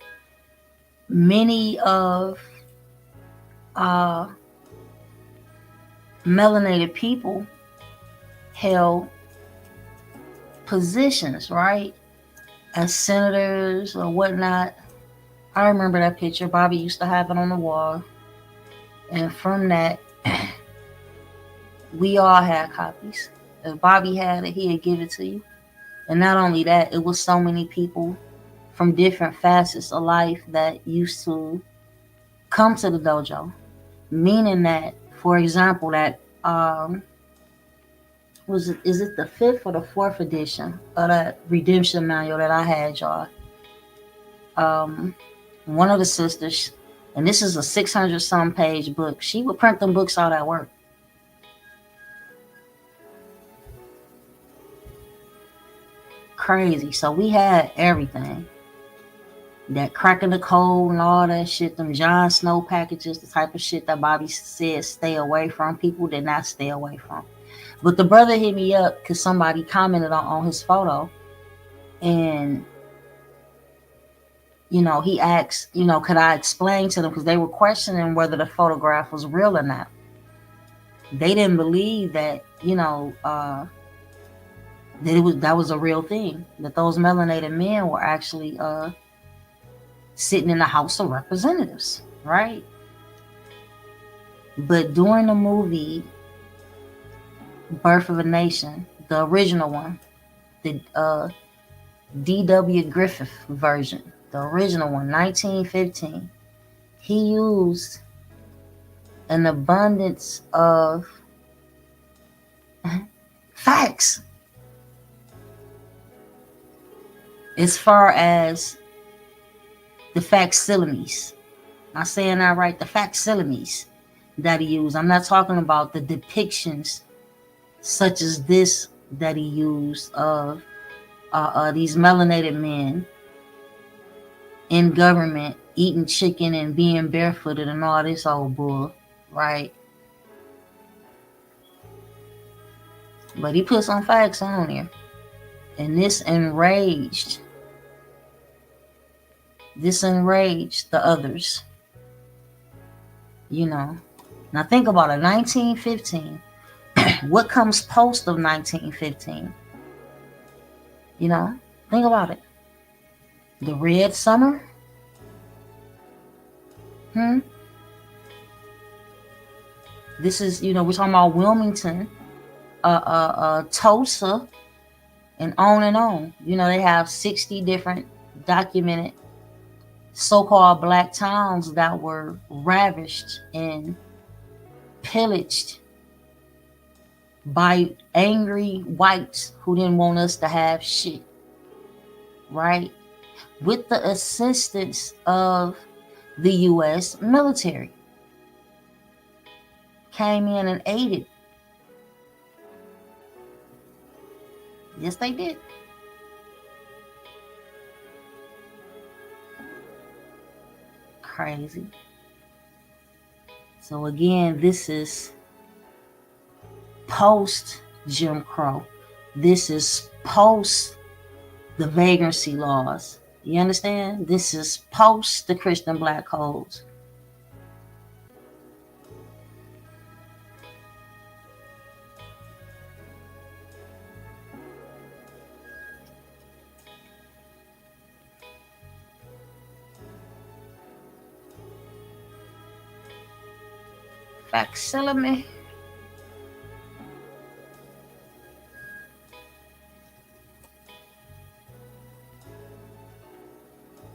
many of melanated people held positions, right? As senators or whatnot. I remember that picture. Bobby used to have it on the wall. And from that, we all had copies. If Bobby had it, he'd give it to you. And not only that, it was so many people from different facets of life that used to come to the dojo. Meaning that, for example, that is it the 5th or the 4th edition of that redemption manual that I had, y'all? One of the sisters, and this is a 600-some page book, she would print them books out at work. Crazy. So we had everything. That cracking the code and all that shit, them Jon Snow packages, the type of shit that Bobby said stay away from. People did not stay away from. But the brother hit me up because somebody commented on his photo. And, he asked, could I explain to them? Because they were questioning whether the photograph was real or not. They didn't believe that, that was a real thing. That those melanated men were actually sitting in the House of Representatives, right? But during the movie Birth of a Nation, the original one, the D.W. Griffiths version, the original one, 1915, he used an abundance of facts as far as the facsimiles. Am I saying that right? The facsimiles that he used. I'm not talking about the depictions such as this that he used of these melanated men in government eating chicken and being barefooted and all this old bull, right? But he put some facts on here. And this enraged This enraged the others. You know. Now think about it. 1915. What comes post of 1915? You know, think about it. The Red Summer. This is, we're talking about Wilmington, Tulsa, and on and on. They have 60 different documented so-called black towns that were ravished and pillaged by angry whites who didn't want us to have shit, right? With the assistance of the U.S. military. Came in and aided. Yes, they did. Crazy. So again, this is post Jim Crow. This is post the vagrancy laws. You understand? This is post the Christian black codes. Facsimiles.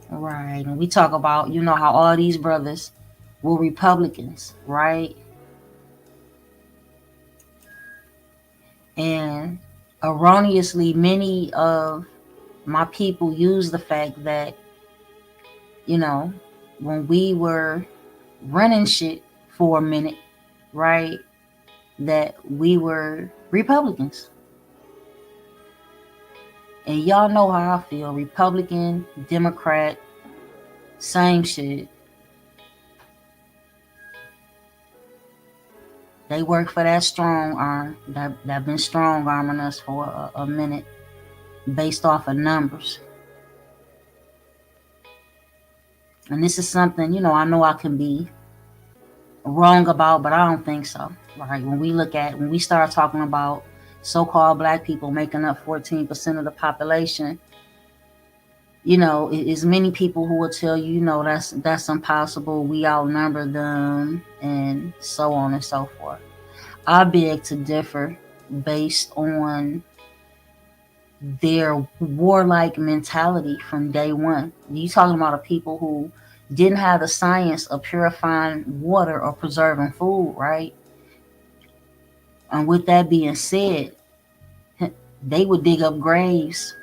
Right, and we talk about, how all these brothers were Republicans, right? And erroneously, many of my people use the fact that, when we were running shit for a minute, right, that we were Republicans. And y'all know how I feel. Republican, Democrat, same shit. They work for that strong arm. That been strong arming us for a minute based off of numbers. And this is something, I know I can be wrong about, but I don't think so. Right? When we start talking about so-called black people making up 14% of the population, it's many people who will tell you, that's impossible. We outnumber them, and so on and so forth. I beg to differ based on their warlike mentality from day one. You talking about a people who didn't have the science of purifying water or preserving food, right? And with that being said, they would dig up graves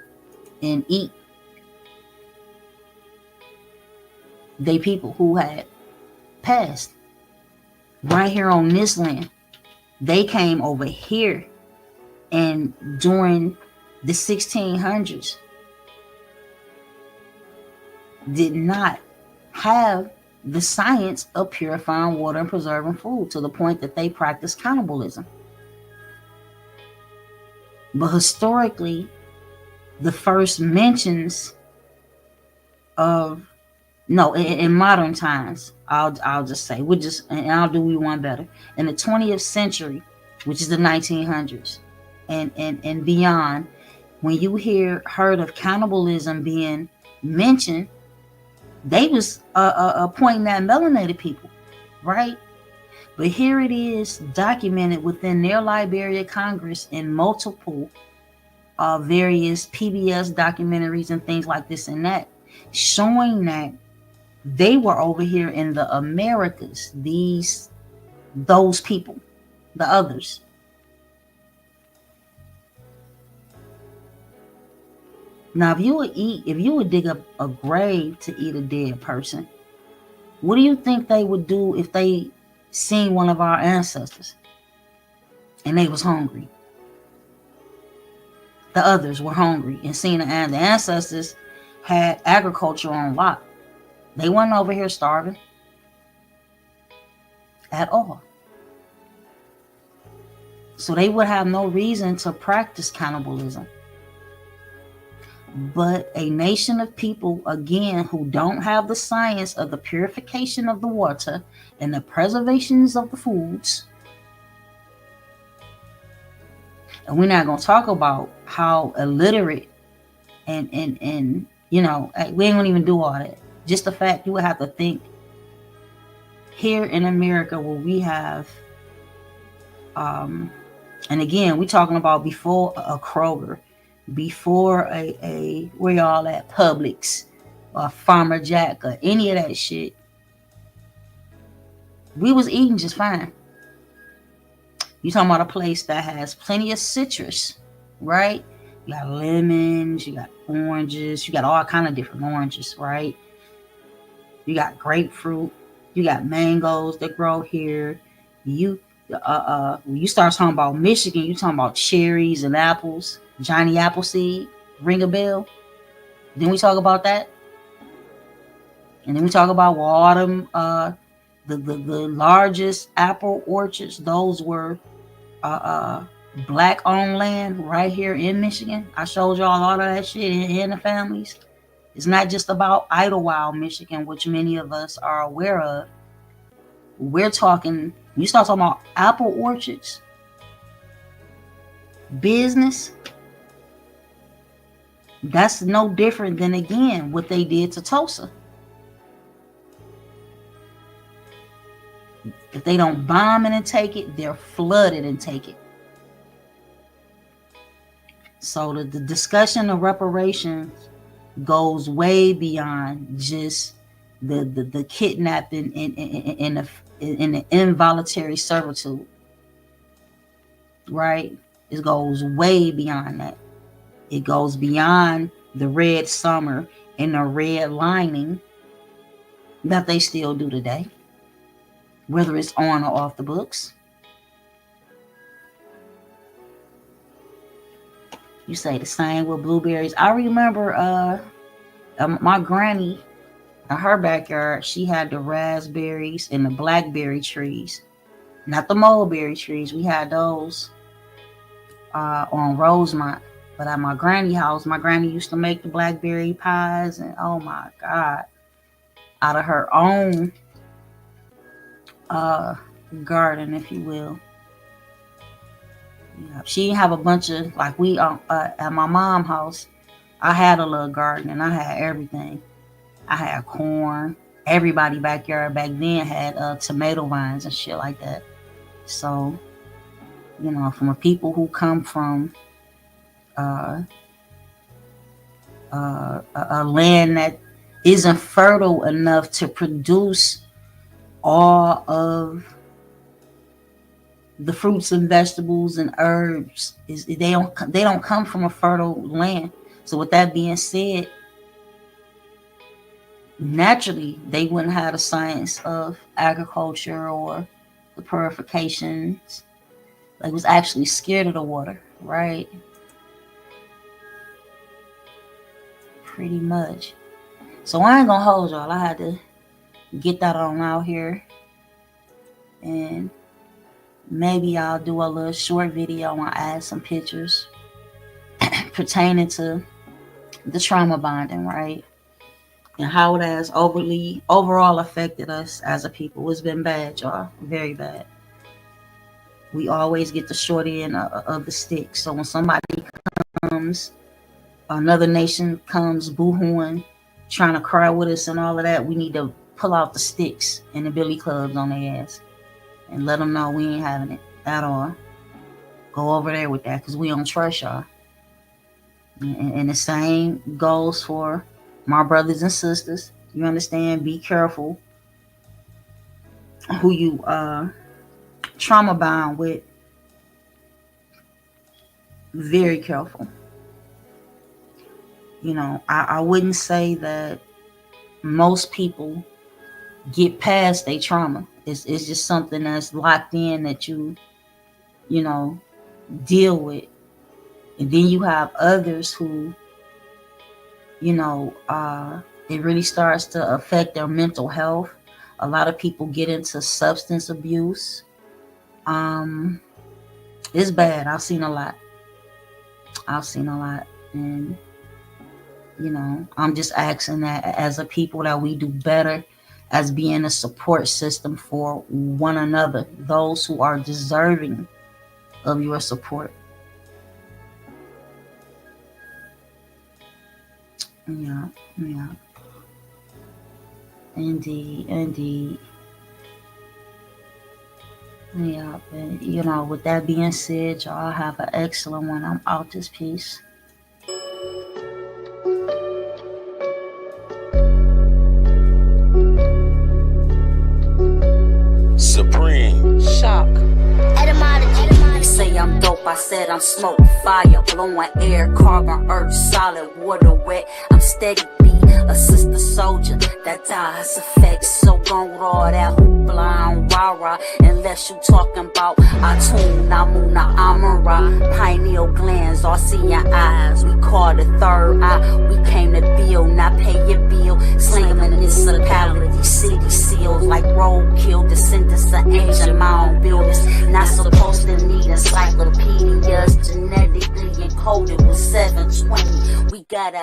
and eat. They people who had passed right here on this land. They came over here, and during the 1600s did not have the science of purifying water and preserving food, to the point that they practiced cannibalism. But historically, the first mentions of, in modern times, I'll just say, and I'll do you one better. In the 20th century, which is the 1900s and beyond, when you heard of cannibalism being mentioned, they was pointing at melanated people, right? But here it is documented within their Library of Congress in multiple various PBS documentaries and things like this and that, showing that they were over here in the Americas, those people, the others. Now, if you would dig up a grave to eat a dead person, what do you think they would do if they seen one of our ancestors and they was hungry? The others were hungry and seen the ancestors had agriculture on lock. They weren't over here starving at all. So they would have no reason to practice cannibalism. but a nation of people, again, who don't have the science of the purification of the water and the preservations of the foods. And we're not going to talk about how illiterate and we ain't going to even do all that. Just the fact you would have to think here in America where we have, and again, we're talking about before a Kroger, before a where y'all at, Publix, or Farmer Jack, or any of that shit. We was eating just fine. You talking about a place that has plenty of citrus, right? You got lemons, you got oranges, you got all kind of different oranges, right? You got grapefruit, you got mangoes that grow here. When you start talking about Michigan, you talking about cherries and apples. Johnny Appleseed, ring a bell. Then we talk about that, and then we talk about the largest apple orchards. Those were black owned land right here in Michigan. I showed y'all all of that shit in the families. It's not just about Idlewild, Michigan, which many of us are aware of. We're talking, you start talking about apple orchards, business. That's no different than, again, what they did to Tulsa. If they don't bomb it and take it, they're flooded and take it. So the discussion of reparations goes way beyond just the kidnapping in the involuntary servitude, right? It goes way beyond that. It goes beyond the red summer and the red lining that they still do today, whether it's on or off the books. You say the same with blueberries. I remember my granny in her backyard, she had the raspberries and the blackberry trees, not the mulberry trees. We had those on Rosemont. But at my granny house, my granny used to make the blackberry pies, and oh my God, out of her own garden, if you will. Yeah, she didn't have a bunch of, like we at my mom's house, I had a little garden and I had everything. I had corn. Everybody backyard back then had tomato vines and shit like that. So, from a people who come from a land that isn't fertile enough to produce all of the fruits and vegetables and herbs, they don't come from a fertile land. So with that being said, naturally they wouldn't have the science of agriculture or the purifications. They was actually scared of the water, right? Pretty much. So I ain't gonna hold y'all. I had to get that on out here, and maybe I'll do a little short video and add some pictures pertaining to the trauma bonding, right? And how it has overall affected us as a people. It's been bad, y'all. Very bad. We always get the short end of the stick. So when somebody comes, another nation comes boo-hooing, trying to cry with us and all of that, we need to pull out the sticks and the billy clubs on their ass and let them know we ain't having it at all. Go over there with that, because we don't trust y'all. And the same goes for my brothers and sisters. You understand? Be careful who you trauma bound with. Very careful. I wouldn't say that most people get past their trauma. It's just something that's locked in that you deal with. And then you have others who, it really starts to affect their mental health. A lot of people get into substance abuse. It's bad. I've seen a lot. And You know, I'm just asking that as a people that we do better as being a support system for one another, those who are deserving of your support. Yeah, yeah. Indeed, indeed. Yeah, but you know, with that being said, y'all have an excellent one. I'm out this piece. Supreme. Shock. Etymology. Say I'm dope, I said I'm smoke, fire, blowing air, carbon, earth, solid, water, wet. I'm steady beat, a sister soldier that dies effects. So gone with all that hoopla and rah-rah, unless you talking about Atun, Namuna, Amara, pineal glands, all see your eyes. We call the third eye, we came to build, not pay your bill. Slang municipality, city seals like roadkill, descendants of ancient mound builders. Not supposed to need encyclopedias, genetically encoded with 720. We got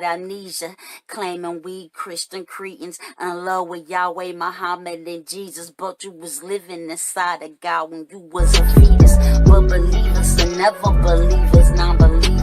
amnesia, claiming we Christian cretins in love with Yahweh, Muhammad, and Jesus. But you was living inside of God when you was a fetus. But believers are never believers, non-believers.